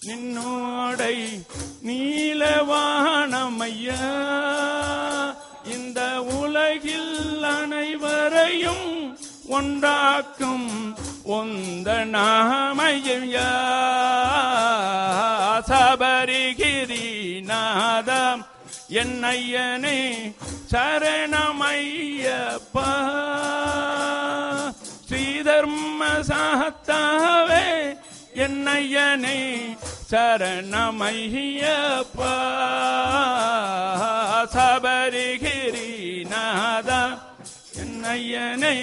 நின்னோடை நீலவானமையா இந்த உலகில் அனைவரையும் ஒன்றாக்கும் ஒந்த நாமையா சபரிகிரிநாதம் என்னையனே சரணமையப்பா ஸ்ரீதர்ம சாஸ்தாவே என்னையனே சரணமையப்பா சபரிகிரிநாதா என்னையனே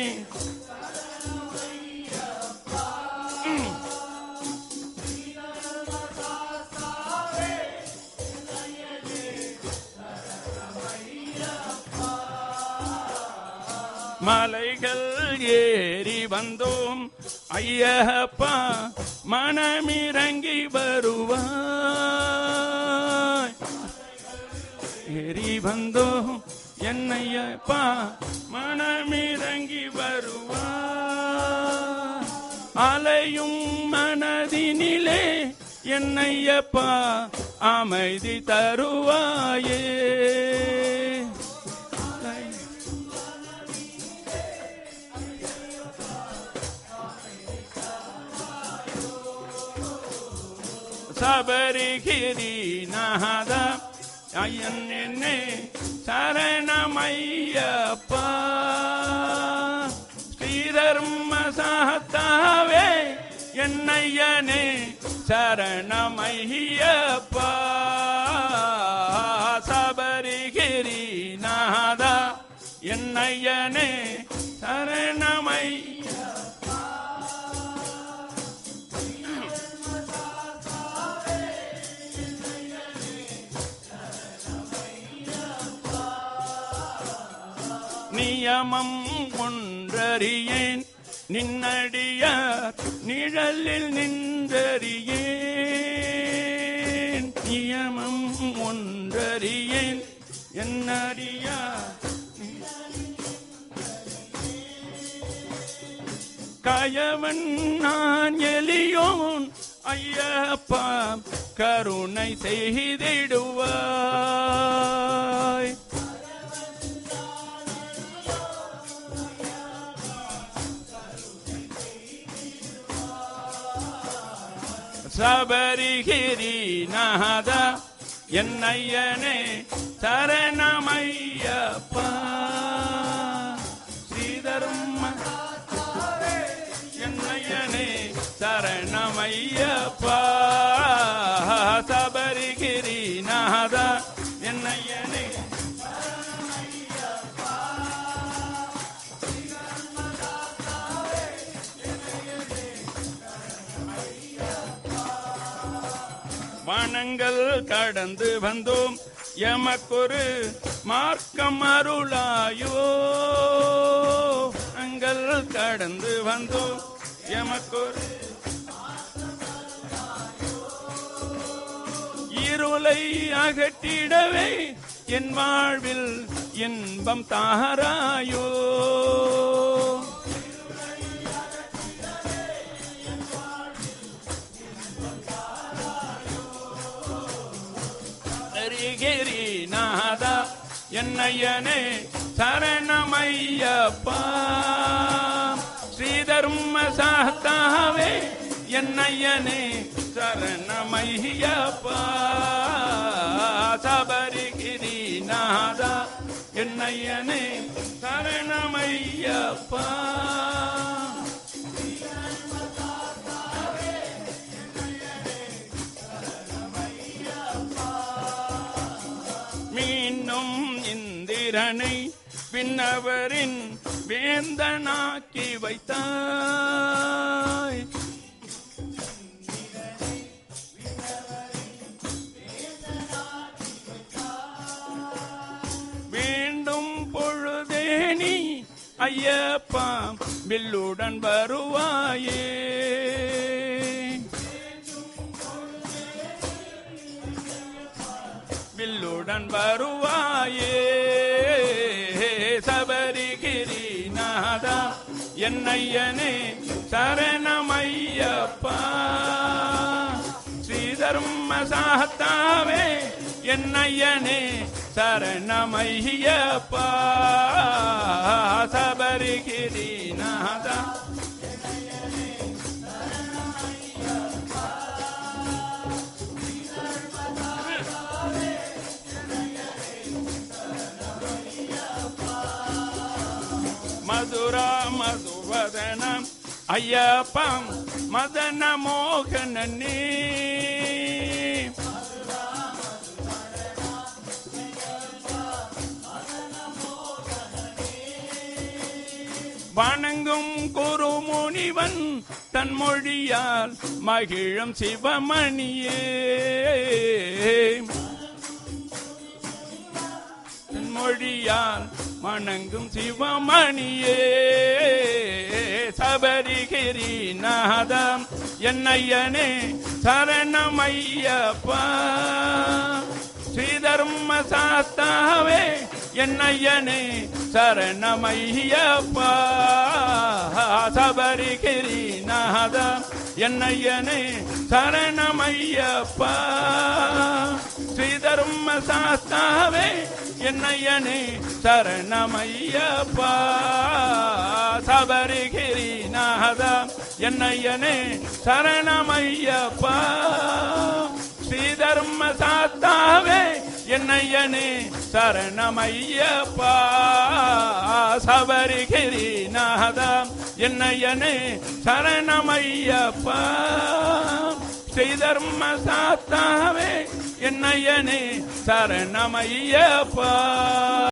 மலைகள் ஏறி வந்தோம் ஐயப்பா மனமிறங்கி வருவாய் ஏறி வந்தோம் என்னையப்பா மனமிறங்கி வருவாய் அலையும் மனதினிலே என்னையப்பா அமைதி தருவாயே சபரிகிரிநாதா ஐயனே சரணமையப்பா ஸ்ரீதர்ம சாஸ்தாவே என்னையனே சரணமையப்பா சபரிகிரிநாதா என்னையனே சரணமைய நியமம் ஒன்றறியேன் நின்னடியார் நிழலில் நின்றறியேன் நியமம் ஒன்றறியேன் என்னடியார் கயவன் நான் எளியோன் ஐயப்பா கருணை செய்திடுவாய் சபரிகிரிநாதா என்னையனே சரணமையப்பா ஸ்ரீதர்ம என்னையனே சரணமையப்பா சபரிகிரிநாதா என்னையனே வனங்கள் கடந்து வந்தோம் எமக்கொரு மார்க்கம் அருளாயோ வனங்கள் கடந்து வந்தோம் எமக்கொரு இருளை அகற்றிடவே என் வாழ்வில் இன்பம் தாராயோ சபரிகிரிநாதா என்னையனே சரணமையப்பா ஸ்ரீதர்ம சாஸ்தாவே என்னையனே சரணமையப்பா சபரிகிரிநாதா என்னையனே சரணமையப்பா மீண்டும் இந்திரனை பின்னவரின் வேந்தனாக்கி வைத்தாய் வேண்டும் பொழுதே நீ ஐயப்பா வில்லுடன் வருவாயே வில்லுடன் வருவாயே சபரிகிரிநாதா என்னையனே சரணமையப்பா ஸ்ரீத தர்ம சாஸ்தாவே என்னையனே சரணமையப்பா சபரிகிரிநாதா மதுரா மதுவதனம் ஐயப்பம் மதன மோகனனே வணங்கும் குருமுனிவன் தன் மொழியால் மகிழும் சிவமணியே தன் மொழியால் வணங்கும் சிவமணியே சபரிகிரிநாதம் என்னையனே சரணமையப்பா ஸ்ரீதர்ம சாஸ்தாவே என்னையனே சரணமையப்பா சபரிகிரிநாதம் என்னையனே சரணமையப்பா ஸ்ரீதர்ம சாஸ்தாவே என்னையனே சரணமையப்பா சபரிகிரிநாதம் என்னையனே சரணமையப்பா ஸ்ரீதர்ம சாஸ்தாவே என்னையனே சரணமையப்பா சபரிகிரிநாதம் என்னையனே சரணமையப்பா ஸ்ரீதர்ம சாஸ்தாவே என்னையனே சரணமையப்பா